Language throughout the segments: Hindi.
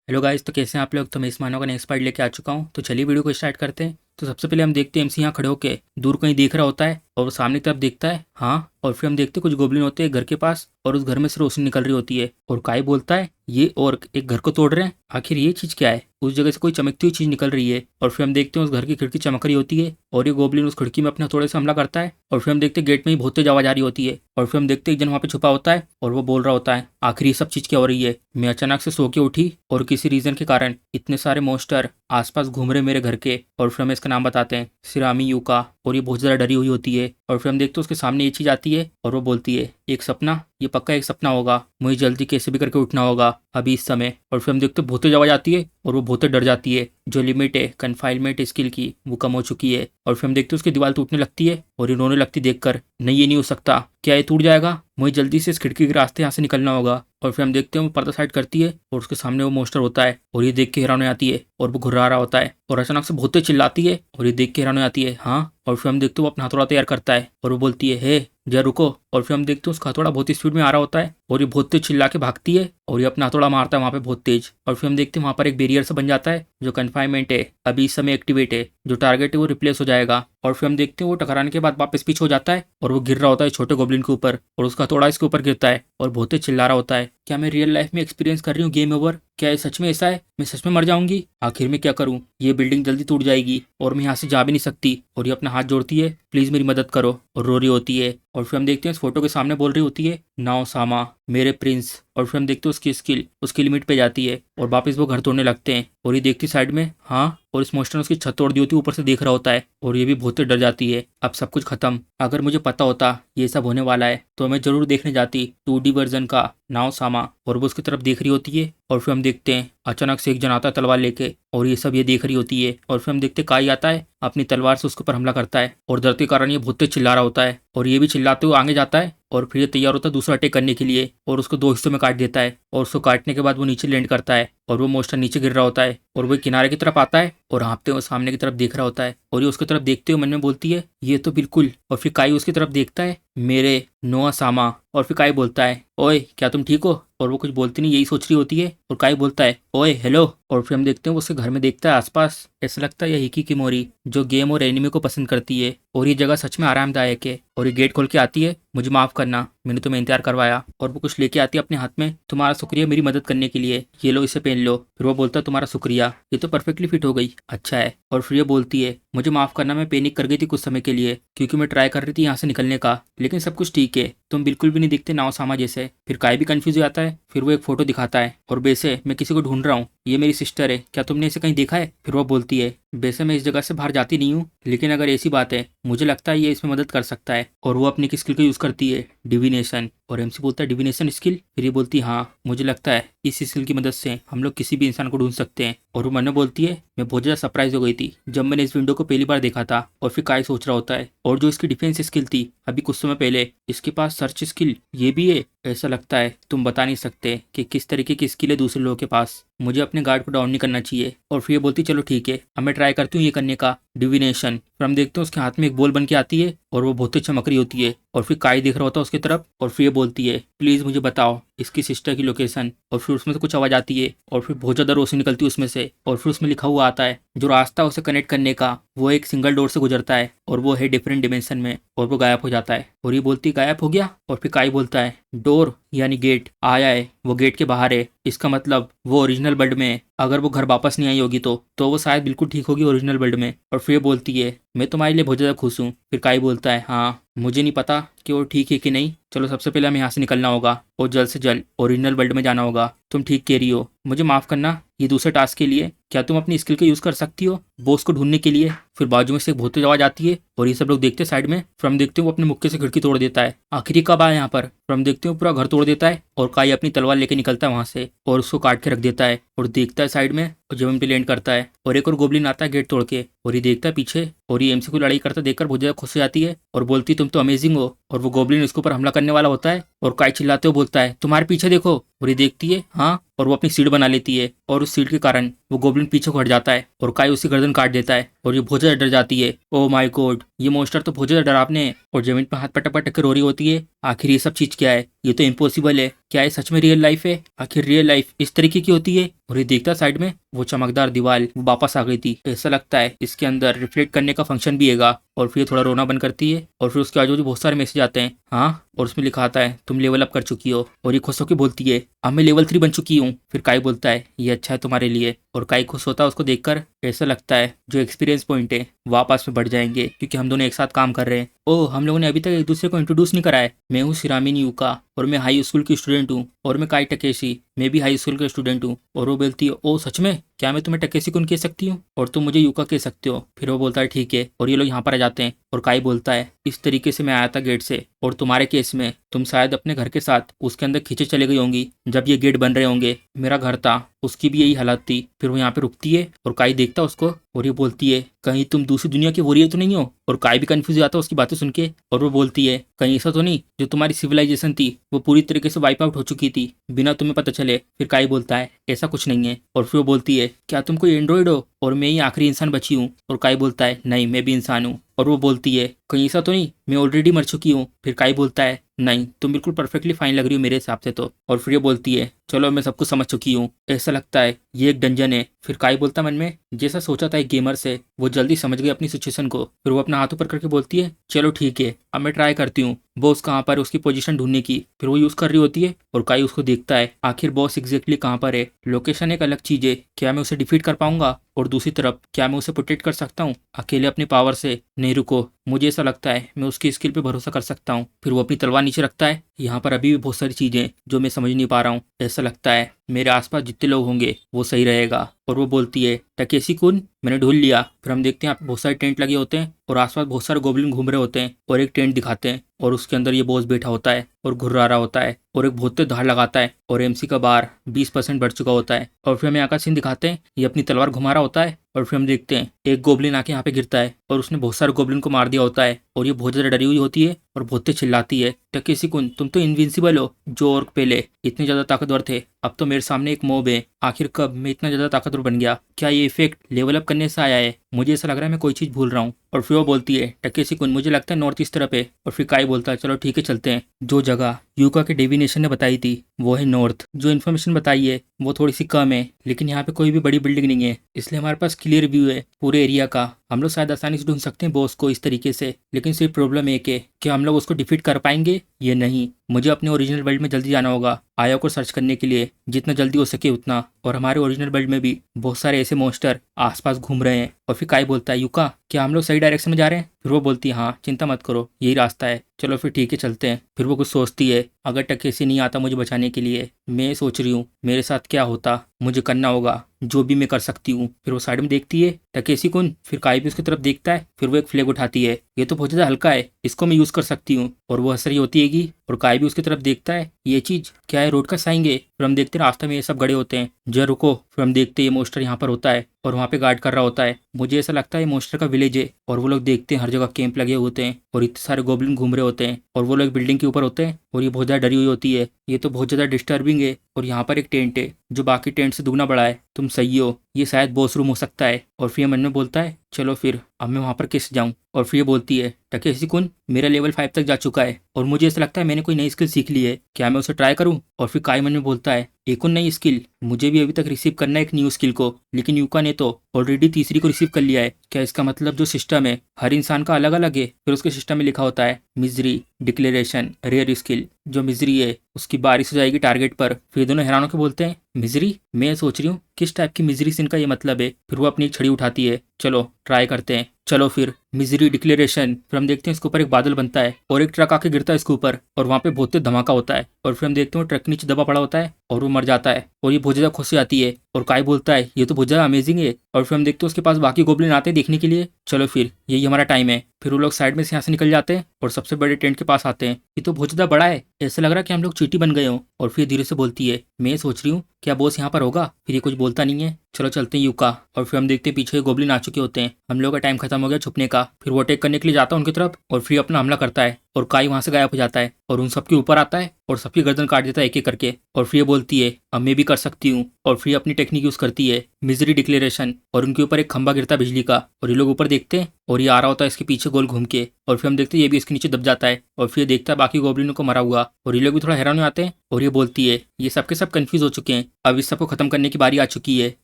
हेलो गाइस, तो कैसे हैं आप लोग। तो मैं इस मानव का नेक्स्ट पार्ट लेके आ चुका हूँ। तो चलिए वीडियो को स्टार्ट करते हैं। तो सबसे पहले हम देखते हैं एमसी यहाँ खड़े होके दूर कहीं देख रहा होता है और वो सामने की तरफ देखता है। हाँ, और फिर हम देखते हैं कुछ गोबलिन होते हैं घर के पास और उस घर में से रोशनी निकल रही होती है और काई बोलता है ये और एक घर को तोड़ रहे हैं, आखिर ये चीज क्या है। उस जगह से कोई चमकती हुई चीज निकल रही है और फिर हम देखते हैं उस घर की खिड़की चमक रही होती है और ये गोबलिन उस खिड़की में अपने हथौड़े से हमला करता है और फिर हम देखते हैं गेट में ही बहुत तेज आवाज आ रही होती है और फिर हम देखते हैं एक जन वहाँ पे छुपा होता है और वो बोल रहा होता है आखिर ये सब चीज क्या हो रही है। मैं अचानक से सो के उठी और किसी रीजन के कारण इतने सारे मोस्टर आसपास घूम रहे मेरे घर के। और फिर हमें इसका नाम बताते हैं सिरामी यूका और ये बहुत ज़्यादा डरी हुई होती है और फिर हम देखते हैं उसके सामने ये चीज़ आती है और वो बोलती है एक सपना, ये पक्का एक सपना होगा, मुझे जल्दी कैसे भी करके उठना होगा अभी इस समय। और फिर हम देखते हैं बहुत तेज आवाज आती है और वो बहुत डर जाती है। जो लिमिट है कन्फाइनमेंट स्किल की वो कम हो चुकी है और फिर हम देखते हैं उसकी दीवार टूटने लगती है और ये रोने लगती देखकर नहीं ये नहीं हो सकता, क्या ये टूट जाएगा, मुझे जल्दी से इस खिड़की के रास्ते यहाँ से निकलना होगा। और फिर हम देखते हैं वो पर्दा साइड करती है और उसके सामने वो मोस्टर होता है और ये देख के हैरान हो जाती है और वो घुर्रा रहा होता है और अचानक से बहुत तेज चिल्लाती है और ये देख के हैरान हो जाती है। हाँ, और फिर हम देखते हैं वो अपना हथौड़ा तैयार करता है और वो बोलती है हे जरा रुको। और फिर हम देखते हैं उसका हथौड़ा बहुत स्पीड में आ रहा होता है और ये बहुत तेज चिल्ला के भागती है और ये अपना हथौड़ा मारता है वहाँ पे बहुत तेज। और फिर हम देखते हैं वहाँ पर एक बैरियर सा बन जाता है जो कन्फाइनमेंट है अभी इस समय एक्टिवेट है, जो टारगेट है वो रिप्लेस हो जाएगा। और फिर हम देखते हैं वो टकराने के बाद वापस पीछे हो जाता है और वो गिर रहा होता है छोटे गोब्लिन के ऊपर और उसका हथौड़ा इसके ऊपर गिरता है और बहुत ही चिल्ला रहा होता है क्या मैं रियल लाइफ में एक्सपीरियंस कर रही हूँ गेम ओवर, क्या ये सच में ऐसा है, मैं सच में मर जाऊंगी, आखिर में क्या करूं, ये बिल्डिंग जल्दी टूट जाएगी और मैं यहाँ से जा भी नहीं सकती। और ये अपना हाथ जोड़ती है प्लीज मेरी मदद करो और रो रही होती है। और फिर हम देखते हैं इस फोटो के सामने बोल रही होती है नाओ सामा मेरे प्रिंस। और फिर हम देखते हैं उसकी स्किल उसकी लिमिट पे जाती है और वापस वो घर तोड़ने लगते हैं और ये देखती साइड में। हाँ, और इस मोस्टर ने उसकी छत तोड़ दी होती है, ऊपर से देख रहा होता है और ये भी बहुत डर जाती है अब सब कुछ खत्म। अगर मुझे पता होता ये सब होने वाला है तो मैं जरूर देखने जाती 2D वर्जन का नाव सामा। और वो उसकी तरफ देख रही होती है और फिर हम देखते हैं अचानक से एक जन आता है तलवार लेके और ये सब ये देख रही होती है और फिर हम देखते हैं काई आता है अपनी तलवार से उसके ऊपर हमला करता है और डर के कारण ये बहुत तेज चिल्ला रहा होता है और ये भी चिल्लाते हुए आगे जाता है और फिर ये तैयार होता है दूसरा अटैक करने के लिए और उसको दो हिस्सों में काट देता है और उसको काटने के बाद वो नीचे लैंड करता है और वो मोस्टर नीचे गिर रहा होता है और वो किनारे की तरफ आता है और हाँपते हुए सामने की तरफ देख रहा होता है और ये उसकी तरफ देखते हुए मन में बोलती है ये तो बिल्कुल। और फिर काई उसकी तरफ देखता है मेरे नोआ सामा। और फिर काई बोलता है ओए क्या तुम ठीक हो, और वो कुछ बोलती नहीं यही सोच रही होती है और काई बोलता है ओए हेलो। और फिर हम देखते हैं वो उसके घर में देखता है आसपास, ऐसा लगता है ये हिकी की मोरी जो गेम और एनिमे को पसंद करती है और ये जगह सच में आरामदायक है। और ये गेट खोल के आती है मुझे माफ करना मैंने तुम्हें इंतजार करवाया और वो कुछ लेके आती है अपने हाथ में तुम्हारा शुक्रिया मेरी मदद करने के लिए, ये लो इसे पहन लो। फिर वो बोलता है तुम्हारा शुक्रिया, ये तो परफेक्टली फिट हो गई, अच्छा है। और फिर ये बोलती है मुझे माफ करना मैं पैनिक कर गई थी कुछ समय के लिए क्योंकि मैं ट्राई कर रही थी यहाँ से निकलने का, लेकिन सब कुछ ठीक है, तुम बिल्कुल भी नहीं दिखते नाव सामा जैसे। फिर काय भी कंफ्यूज हो जाता है। फिर वो एक फोटो दिखाता है और वैसे मैं किसी को ढूंढ रहा हूँ, ये मेरी सिस्टर है, क्या तुमने इसे कहीं देखा है। फिर वो बोलती है वैसे मैं इस जगह से बाहर जाती नहीं हूँ लेकिन अगर ऐसी बात है मुझे लगता है ये इसमें मदद कर सकता है। और वो अपनी स्किल को यूज करती है डिविनेशन और एमसी बोलता है डिविनेशन स्किल। फिर ये बोलती है हाँ मुझे लगता है इस स्किल की मदद से हम लोग किसी भी इंसान को ढूंढ सकते हैं। और वो मन में बोलती है मैं बहुत ज्यादा सरप्राइज हो गई थी जब मैंने इस विंडो को पहली बार देखा था। और फिर काय सोच रहा होता है और जो इसकी डिफेंस स्किल थी अभी कुछ समय पहले इसके पास सर्च स्किल ये भी है, ऐसा लगता है तुम बता नहीं सकते कि किस तरीके की स्किल है दूसरे लोगों के पास, मुझे अपने गार्ड को डाउन नहीं करना चाहिए। और फिर ये बोलती चलो ठीक है अब मैं ट्राई करती हूँ ये करने का डिविनेशन। फिर हम देखते हैं उसके हाथ में एक बॉल बन के आती है और वो बहुत ही चमक रही होती है और फिर काय देख रहा होता है उसकी तरफ और फिर ये बोलती है प्लीज मुझे बताओ इसकी सिस्टर की लोकेशन। और फिर उसमें से कुछ आवाज आती है और फिर बहुत ज्यादा रोशनी निकलती है उसमें से और फिर उसमें लिखा हुआ आता है जो रास्ता उसे कनेक्ट करने का वो एक सिंगल डोर से गुजरता है और वो है डिफरेंट डिमेंशन में। और वो गायब हो जाता है और ये बोलती गायब हो गया। और फिर काय बोलता है डोर यानी गेट आया है, वो गेट के बाहर है, इसका मतलब वो ओरिजिनल वर्ल्ड में है, अगर वो घर वापस नहीं आई होगी तो वो शायद बिल्कुल ठीक होगी ओरिजिनल वर्ल्ड में। और फिर बोलती है मैं तुम्हारे लिए बहुत ज़्यादा खुश हूँ। फिर काय बोलता है हाँ मुझे नहीं पता कि वो ठीक है कि नहीं, चलो सबसे पहले हमें यहाँ से निकलना होगा और जल्द से जल्द ओरिजिनल वर्ल्ड में जाना होगा। तुम ठीक कह रही हो, मुझे माफ़ करना ये दूसरे टास्क के लिए, क्या तुम अपनी स्किल का यूज़ कर सकती हो बॉस को ढूंढने के लिए। फिर बाजू में से एक बहुत तेज आवाज आती है और ये सब लोग देखते हैं साइड में। फिर हम देखते हैं वो अपने मुक्के से खिड़की तोड़ देता है, आखिरी कब आया यहाँ पर। फिर हम देखते हैं पूरा घर तोड़ देता है और काई अपनी तलवार लेके निकलता है वहां से और उसको काट के रख देता है और देखता है साइड में और जमीन पे लैंड करता है। और एक और गोब्लिन आता है गेट तोड़ के और ये देखता है पीछे और ये एमसी को लड़ाई करता देखकर बहुत ज्यादा खुश हो जाती है और बोलती तुम तो अमेजिंग हो। और वो गोब्लिन इसके ऊपर हमला करने वाला होता है और काई चिल्लाते हुए बोलता है तुम्हारे पीछे देखो। और ये देखती है हाँ, और वो अपनी सीट बना लेती है और उस सीट के कारण वो गोब्लिन पीछे को हट जाता है और काई उसकी गर्दन काट देता है और ये बहुत ज्यादा डर जाती है। ओ माय गॉड, ये मोस्टर तो बहुत ज्यादा डरावने है और जमीन पर हाथ पटक पटक कर रो रही होती है। आखिर ये सब चीज क्या है, ये तो इम्पॉसिबल है, क्या ये सच में रियल लाइफ है, आखिर रियल लाइफ इस तरीके की होती है और ये देखता साइड में वो चमकदार दीवार वो वापस आ गई थी। ऐसा लगता है इसके अंदर रिफ्लेक्ट करने का फंक्शन भी हैगा। और फिर थोड़ा रोना बंद करती है और फिर उसके आजू बाजू बहुत सारे मैसेज आते हैं। हाँ, और उसमें लिखा आता है तुम लेवल अप कर चुकी हो। और ये खुश होकर बोलती है अब मैं लेवल 3 बन चुकी हूँ। फिर काई बोलता है ये अच्छा है तुम्हारे लिए। और काई खुश होता है उसको देखकर। ऐसा लगता है जो एक्सपीरियंस पॉइंट है वो आपस में बढ़ जाएंगे क्योंकि हम दोनों एक साथ काम कर रहे हैं। ओह, हम लोगों ने अभी तक एक दूसरे को इंट्रोड्यूस नहीं करा है। मैं हूँ शिरामिनी यूका और मैं हाई स्कूल की स्टूडेंट हूँ। और मैं काई टकेशी, मैं भी हाई स्कूल का स्टूडेंट हूँ। और वो बोलती है ओ सच में, क्या मैं तुम्हें टकेशी कुन कह सकती हूँ और तुम मुझे यूका कह सकते हो। फिर वो बोलता है ठीक है। और ये लोग यहाँ पर आ जाते हैं और काई बोलता है इस तरीके से मैं आया था गेट से, और तुम्हारे केस में तुम शायद अपने घर के साथ उसके अंदर खींचे चले गई होंगी जब ये गेट बन रहे होंगे। मेरा घर था, उसकी भी यही हालत थी। फिर वो यहाँ पे रुकती है और काई देखता उसको और ये बोलती है कहीं तुम दूसरी दुनिया की वॉरियर तो नहीं हो। और काई भी कंफ्यूज हो जाता है उसकी बातें सुन के। और वो बोलती है कहीं ऐसा तो नहीं जो तुम्हारी सिविलाइजेशन थी वो पूरी तरीके से वाइप आउट हो चुकी थी बिना तुम्हें पता चले। फिर काई बोलता है ऐसा कुछ नहीं है। और फिर वो बोलती है क्या तुम कोई एंड्रॉइड हो और मैं ही आखिरी इंसान बची हूँ। और काई बोलता है नहीं, मैं भी इंसान हूँ। और वो बोलती है कहीं ऐसा तो नहीं मैं ऑलरेडी मर चुकी हूँ। फिर काई बोलता है नहीं, तुम बिल्कुल परफेक्टली फाइन लग रही हो मेरे हिसाब से तो। और फिर ये बोलती है चलो मैं सब कुछ समझ चुकी हूँ। ऐसा लगता है ये एक डंजन है। फिर काई बोलता मन में जैसा सोचा था एक गेमर से, वो जल्दी समझ गई अपनी सिचुएशन को। फिर वो अपना हाथ ऊपर करके बोलती है चलो ठीक है, अब मैं ट्राई करती हूँ बॉस कहाँ पर है उसकी पोजीशन ढूंढने की। फिर वो यूज कर रही होती है और काई उसको देखता है आखिर बॉस एग्जैक्टली कहाँ पर है। लोकेशन एक अलग चीज है, क्या मैं उसे डिफीट कर पाऊंगा और दूसरी तरफ क्या मैं उसे प्रोटेक्ट कर सकता हूँ अकेले अपनी पावर से। नहीं रुको, मुझे ऐसा लगता है मैं उसकी स्किल पे भरोसा कर सकता हूँ। फिर वो अपनी तलवार नीचे रखता है। यहाँ पर अभी भी बहुत सारी चीजें जो मैं समझ नहीं पा रहा हूँ। ऐसा लगता है मेरे आसपास जितने लोग होंगे वो सही रहेगा। और वो बोलती है टकेसी कुन, मैंने ढूंढ लिया। फिर हम देखते हैं यहाँ पे बहुत सारे टेंट लगे होते हैं और आसपास बहुत सारे गोबलिन घूम रहे होते हैं। और एक टेंट दिखाते हैं और उसके अंदर ये बॉस बैठा होता है और घुर्रा रहा होता है और एक बहुत तेज धार लगाता है और एमसी का बार 20% बढ़ चुका होता है। और फिर हमें यहाँ का सीन दिखाते हैं, ये अपनी तलवार घुमा रहा होता है। और फिर हम देखते हैं एक गोबलिन आके यहाँ पे गिरता है और उसने बहुत सारे गोबलिन को मार दिया होता है। और ये बहुत ज्यादा डरी हुई होती है और बहुत तेज चिल्लाती है टकेसी कुन, तुम तो इनविंसिबल हो। जो और पहले इतने ज्यादा ताकतवर थे अब तो मेरे सामने एक मॉब है। आखिर कब मैं इतना ज्यादा ताकतवर बन गया? क्या ये इफेक्ट लेवल अप करने से आया है? मुझे ऐसा लग रहा है मैं कोई चीज भूल रहा हूँ। और फिर वो बोलती है टकेसी कुन, मुझे लगता है नॉर्थ ईस्ट तरफ है। और फिर काई बोलता है चलो ठीक है चलते हैं। जो जगह यूका के डेविनेशन ने बताई थी वो है नॉर्थ। जो इन्फॉर्मेशन बताई है वो थोड़ी सी कम है, लेकिन यहाँ पे कोई भी बड़ी बिल्डिंग नहीं है, इसलिए हमारे पास क्लियर व्यू है पूरे एरिया का। हम लोग शायद आसानी से ढूंढ सकते हैं बॉस को इस तरीके से। लेकिन सिर्फ प्रॉब्लम एक है कि हम लोग उसको डिफीट कर पाएंगे ये नहीं। मुझे अपने ओरिजिनल वर्ल्ड में जल्दी जाना होगा आया को सर्च करने के लिए, जितना जल्दी हो सके उतना। और हमारे ओरिजिनल वर्ल्ड में भी बहुत सारे ऐसे मॉन्स्टर आसपास घूम रहे हैं। और फिर काई बोलता है यूका, क्या हम लोग सही डायरेक्शन में जा रहे हैं? फिर वो बोलती है हाँ, चिंता मत करो यही रास्ता है, चलो फिर ठीक है चलते हैं। फिर वो कुछ सोचती है अगर टकेसी नहीं आता मुझे बचाने के लिए, मैं सोच रही हूँ मेरे साथ क्या होता, मुझे करना होगा जो भी मैं कर सकती हूँ। फिर वो साइड में देखती है टकेसी कुन। फिर काई भी उसकी तरफ देखता है। फिर वो एक फ्लैग उठाती है, ये तो बहुत ज्यादा हल्का है, इसको मैं यूज कर सकती हूँ। और वो हंस रही होती हैगी। और काई भी उसकी तरफ देखता है, ये चीज क्या है, रोड का साइन है। फिर हम देखते हैं रास्ते में ये सब गड़े होते हैं। जरा रुको। फिर हम देखते हैं ये मोस्टर यहाँ पर होता है और वहाँ पे गार्ड कर रहा होता है। मुझे ऐसा लगता है ये मोस्टर का विलेज है। और वो लोग देखते हैं हर जगह कैंप लगे होते हैं और इतने सारे गोबलिन घूम रहे होते हैं। और वो लोग बिल्डिंग के ऊपर होते हैं और ये बहुत ज्यादा डरी हुई होती है, ये तो बहुत ज्यादा डिस्टर्बिंग है। और यहाँ पर एक टेंट है जो बाकी टेंट से दुगना बड़ा है, तुम सही हो, ये शायद बॉस रूम हो सकता है। और फिर मन में बोलता है चलो फिर अब मैं वहाँ पर कैसे जाऊँ। और फिर ये बोलती है टकेसी कुन, मेरा लेवल 5 तक जा चुका है और मुझे ऐसा लगता है मैंने कोई नई स्किल सीख ली है, क्या मैं उसे ट्राई करूँ? और फिर काई मन में बोलता है एक और नई स्किल, मुझे भी अभी तक रिसीव करना है एक न्यू स्किल को, लेकिन यूका ने तो ऑलरेडी तीसरी को रिसीव कर लिया है। क्या इसका मतलब जो सिस्टम है हर इंसान का अलग अलग है? फिर उसके सिस्टम में लिखा होता है मिजरी डिक्लेरेशन रेयर स्किल। जो मिजरी है उसकी बारिश हो जाएगी टारगेट पर। फिर दोनों हैरान होकर बोलते हैं मिजरी? मैं सोच रही हूँ किस टाइप की मिजरी से इनका ये मतलब है। फिर वो अपनी एक छड़ी उठाती है, चलो ट्राई करते हैं। चलो फिर मिजरी डिक्लेरेशन। फिर हम देखते हैं इसके ऊपर एक बादल बनता है और एक ट्रक आके गिरता है इसके ऊपर और वहाँ पे बहुत तेज धमाका होता है। और फिर हम देखते हैं ट्रक के नीचे दबा पड़ा होता है और वो मर जाता है। और ये बहुत ज्यादा खुशी आती है और काई बोलता है ये तो बहुत ज्यादा अमेजिंग है। और फिर हम देखते हैं उसके पास बाकी गोबलिन आते हैं देखने के लिए। चलो फिर यही हमारा टाइम है। फिर वो लोग साइड में से यहाँ से निकल जाते हैं और सबसे बड़े टेंट के पास आते हैं। ये तो बहुत ज्यादा बड़ा है, ऐसा लग रहा है कि हम लोग चींटी बन गए हों। और फिर धीरे से बोलती है मैं सोच रही हूँ क्या बॉस यहाँ पर होगा? फिर ये कुछ बोलता नहीं है। चलो चलते हैं यूका। और फिर हम देखते हैं पीछे गोबलिन आ चुके होते हैं, हम लोग का टाइम खत्म हो गया छुपने का। फिर वो अटैक करने के लिए जाता है उनकी तरफ और फिर अपना हमला करता है। और काई वहां से गायब हो जाता है और उन सबके ऊपर आता है और सबकी गर्दन काट देता है एक एक करके। और फिर ये बोलती है अब मैं भी कर सकती हूँ, और फिर अपनी टेक्निक यूज करती है मिजरी डिक्लेरेशन, और उनके ऊपर एक खंबा गिरता है बिजली का, और ये लोग ऊपर देखते हैं और ये आ रहा होता है इसके पीछे गोल घूम के, और फिर हम देखते हैं ये भी इसके नीचे दब जाता है, और फिर ये देखता है बाकी गोब्लिनों को मरा हुआ, और ये लोग भी थोड़ा हैरान हो जाते हैं। और ये बोलती है ये सबके सब कंफ्यूज हो चुके हैं, अब इस सबको खत्म करने की बारी आ चुकी है,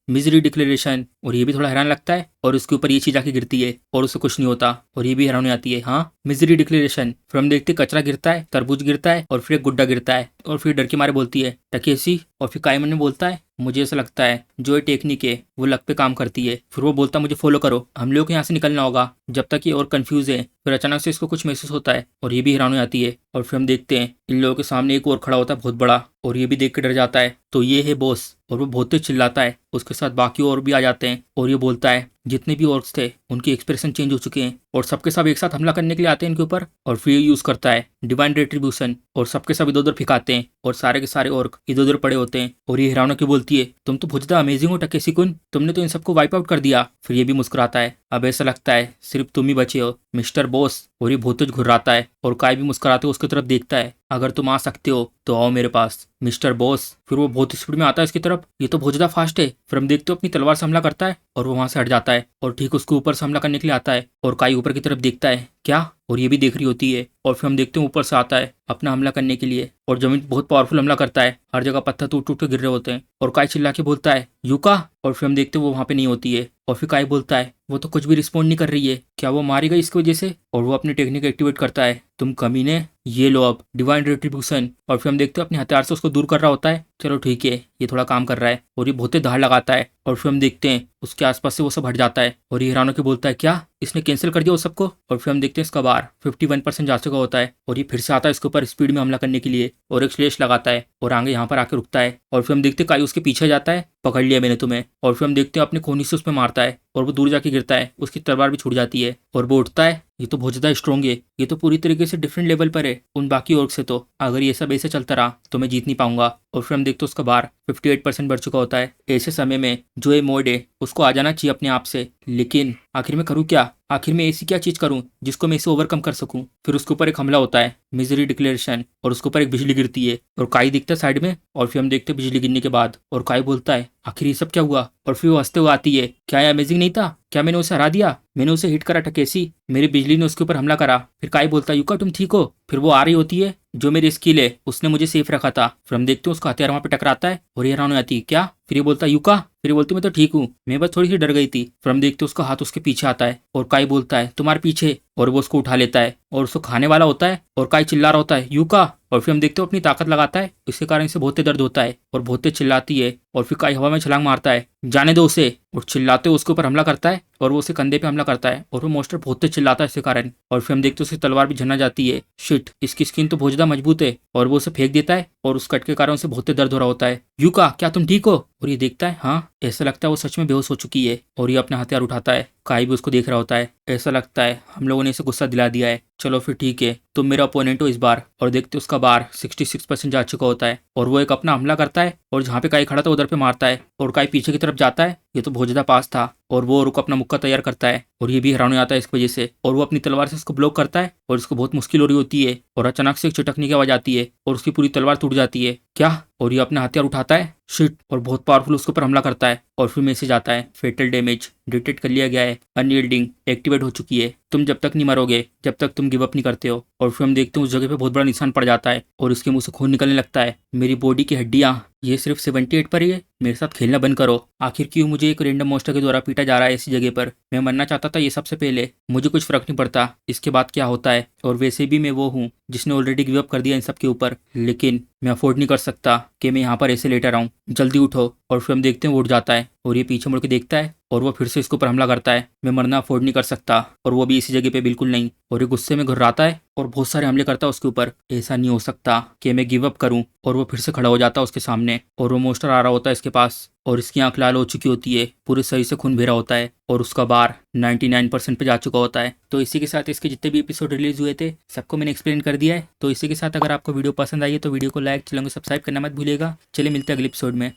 मिजरी डिक्लेरेशन। और ये भी थोड़ा हैरान लगता है और उसके ऊपर ये चीज आके गिरती है और उससे कुछ नहीं होता, और ये भी हैरान हो जाती है हाँ मिजरी डिक्लेरेशन। फिर हम देखते कचरा गिरता है, तरबूज गिरता है और फिर एक गुड्डा गिरता है, और फिर डर के मारे बोलती है टकेसी। और फिर काइमन ने बोलता है मुझे ऐसा लगता है जो ये टेक्निक है वो लक पे काम करती है। फिर वो बोलता है मुझे फॉलो करो, हम लोग को यहाँ से निकलना होगा जब तक ये और कंफ्यूज है। फिर अचानक से इसको कुछ महसूस होता है और ये भी हैरान हो जाती है, और फिर हम देखते हैं इन लोगों के सामने एक और खड़ा होता है बहुत बड़ा, और ये भी देख के डर जाता है, तो ये है बॉस। और वो बहुत तेज चिल्लाता है, उसके साथ बाकी और भी आ जाते हैं, और ये बोलता है जितने भी ऑर्क्स थे उनके एक्सप्रेशन चेंज हो चुके हैं और सबके सब एक साथ हमला करने के लिए आते हैं इनके ऊपर। और फिर यूज करता है डिवाइन रेट्रीब्यूशन, और सबके सब इधर उधर फिकाते हैं और सारे के सारे ऑर्क इधर उधर पड़े होते हैं। और ये हैरान होकर बोलती है तुम तो बहुत ज्यादा अमेजिंग हो टकेसी कुन, तुमने तो इन सबको वाइप आउट कर दिया। फिर ये भी मुस्कुराता है अब ऐसा लगता है सिर्फ तुम ही बचे हो मिस्टर बॉस। और ये बहुत तेज घुर्राता है और काय भी मुस्कुराते उसकी तरफ देखता है, अगर तुम आ सकते हो तो आओ मेरे पास मिस्टर बॉस। फिर वो बहुत स्पीड में आता है इसकी तरफ, ये तो बहुत ज्यादा फास्ट है। फिर हम देखते हो अपनी तलवार से हमला करता है और वो वहां से हट जाता है और ठीक उसके ऊपर से हमला करने के लिए आता है, और काई ऊपर की तरफ देखता है क्या, और ये भी देख रही होती है। और फिर हम देखते हैं ऊपर से आता है अपना हमला करने के लिए, और जमीन बहुत पावरफुल हमला करता है, हर जगह पत्थर टूट टूट के गिर रहे होते हैं, और काई चिल्ला के बोलता है यूका। और फिर हम देखते हैं वो वहां पे नहीं होती है, और फिर काई बोलता है वो तो कुछ भी रिस्पॉन्ड नहीं कर रही है, क्या वो मारी गई इसकी वजह से। और वो अपनी टेक्निक एक्टिवेट करता है तुम कमीने, ये लो अब डिवाइन रेट्रीब्यूशन। और फिर हम देखते हैं अपने हथियार से उसको दूर कर रहा होता है, चलो ठीक है ये थोड़ा काम कर रहा है, और ये बहुत धार लगाता है। और फिर हम देखते हैं उसके आसपास से वो सब हट जाता है, और ये हैरान होकर बोलता है क्या इसने कैंसिल कर दिया उस सबको। और फिर हम देखते हैं इसका बार 51% जा चुका होता है, और ये फिर से आता है इसके ऊपर स्पीड में हमला करने के लिए, और एक स्लेश लगाता है और आगे यहाँ पर आके रुकता है। और फिर हम देखते हैं काई उसके पीछे जाता है, पकड़ लिया मैंने तुम्हें। और फिर हम देखते हैं अपने खूनी से उस पर मारता है और वो दूर जाके गिरता है, उसकी तलवार भी छूट जाती है, और वो उठता है ये तो बहुत ज्यादा स्ट्रॉन्ग है, ये तो पूरी तरीके से डिफरेंट लेवल पर है उन बाकी ऑर्क से, तो अगर ये सब ऐसे चलता रहा तो मैं जीत नहीं पाऊंगा। और फिर हम देखते हैं उसका बार 58% बढ़ चुका होता है। ऐसे समय में जो ये मोड है उसको आ जाना चाहिए अपने आप से, लेकिन आखिर में करूँ क्या, आखिर में ऐसी क्या चीज करूं जिसको मैं इसे ओवरकम कर सकूं। फिर उसके ऊपर एक हमला होता है मिजरी डिक्लेरेशन, और उसके ऊपर एक बिजली गिरती है और काई दिखता है साइड में, और फिर हम देखते हैं बिजली गिरने के बाद, और काई बोलता है आखिर ये सब क्या हुआ। और फिर वो हंसते हुए आती है क्या ये अमेजिंग नहीं था, क्या मैंने उसे हरा दिया, मैंने उसे हिट करा टकेसी, मेरी बिजली ने उसके ऊपर हमला करा। फिर काई बोलता है युका तुम ठीक हो। फिर वो आ रही होती है, जो मेरी स्किल है उसने मुझे सेफ रखा था। फिर हम देखते हैं उसका हथियार वहां पे टकराता है और ये हैरान हो जाती है क्या। फिर ये बोलता है युका, फिर ये बोलती मैं तो ठीक हूँ, मैं बस थोड़ी सी डर गई थी। फिर हम देखते हैं उसका हाथ उसके पीछे आता है और काई बोलता है तुम्हारे पीछे, और वो उसको उठा लेता है और उसको खाने वाला होता है, और काई चिल्ला रहा होता है युका। और फिर हम देखते हो अपनी ताकत लगाता है, इसके कारण इसे बहुत दर्द होता है और बहुत चिल्लाती है, और फिर काई हवा में छलांग मारता है जाने दो उसे, और चिल्लाते हुए उसके ऊपर हमला करता है, और वो उसे कंधे पे हमला करता है, और वो मोस्टर बहुत तेज चिल्लाता है इसके कारण। और फिर हम देखते हैं उसकी तलवार भी झरना जाती है, शिट इसकी स्किन तो बहुत ज्यादा मजबूत है, और वो उसे फेंक देता है, और उस कट के कारण उसे बहुत दर्द हो रहा होता है। युका क्या तुम ठीक हो। और ये देखता है हाँ, ऐसा लगता है वो सच में बेहोश हो चुकी है, और ये अपना हथियार उठाता है। काई भी उसको देख रहा होता है, ऐसा लगता है हम लोगों ने इसे गुस्सा दिला दिया है, चलो फिर ठीक है तुम मेरा अपोनेंट हो इस बार। और देखते उसका बार 66% जा चुका होता है, और वो एक अपना हमला करता है और जहाँ पे काई खड़ा था उधर पे मारता है, और काई पीछे की तरफ जाता है, ये तो बहुत ज्यादा पास था, और वो रुक अपना मुक्का तैयार करता है, और ये भी हैरान हो जाता है इस वजह से, और वो अपनी तलवार से उसको ब्लॉक करता है, और इसको बहुत मुश्किल हो रही होती है, और अचानक से एक चटकने की आवाज आती है और उसकी पूरी तलवार टूट जाती है क्या। और ये अपना हथियार उठाता है शिट, और बहुत पावरफुल उसके ऊपर हमला करता है, और फिर मैसेज आता है फेटल डैमेज डिटेक्ट कर लिया गया है, अनयील्डिंग एक्टिवेट हो चुकी है, तुम जब तक नहीं मरोगे जब तक तुम गिव अप नहीं करते हो। और फिर हम देखते हैं उस जगह पे बहुत बड़ा निशान पड़ जाता है और उसके मुंह से खून निकलने लगता है। मेरी बॉडी की हड्डियां ये सिर्फ 78 पर ही है, मेरे साथ खेलना बंद करो। आखिर क्यों मुझे एक रैंडम मॉन्स्टर के द्वारा पीटा जा रहा है ऐसी जगह पर, मैं मरना चाहता था ये सबसे पहले, मुझे कुछ फर्क नहीं पड़ता इसके बाद क्या होता है, और वैसे भी मैं वो हूँ जिसने ऑलरेडी गिव अप कर दिया इन सब के ऊपर, लेकिन मैं अफोर्ड नहीं कर सकता कि मैं यहाँ पर ऐसे लेटा रहूं, जल्दी उठो। और फिर हम देखते हैं वो उठ जाता है और ये पीछे मुड़ के देखता है, और वो फिर से इसके ऊपर हमला करता है, मैं मरना अफोर्ड नहीं कर सकता, और वो भी इसी जगह पे बिल्कुल नहीं, और ये गुस्से में घुर्राता है और बहुत सारे हमले करता है उसके ऊपर, ऐसा नहीं हो सकता कि मैं गिव अप करूं। और वो फिर से खड़ा हो जाता है उसके सामने, और वो मोस्टर आ रहा होता है इसके पास, और इसकी आंख लाल हो चुकी होती है, पूरे शरीर से खून बह रहा होता है, और उसका बार 99% पे जा चुका होता है। तो इसी के साथ इसके जितने भी एपिसोड रिलीज हुए थे सबको मैंने एक्सप्लेन कर दिया है। तो इसी के साथ अगर आपको वीडियो पसंद आई है तो वीडियो को लाइक, चैनल को सब्सक्राइब करना मत भूलिएगा। चलिए मिलते हैं अगले एपिसोड में।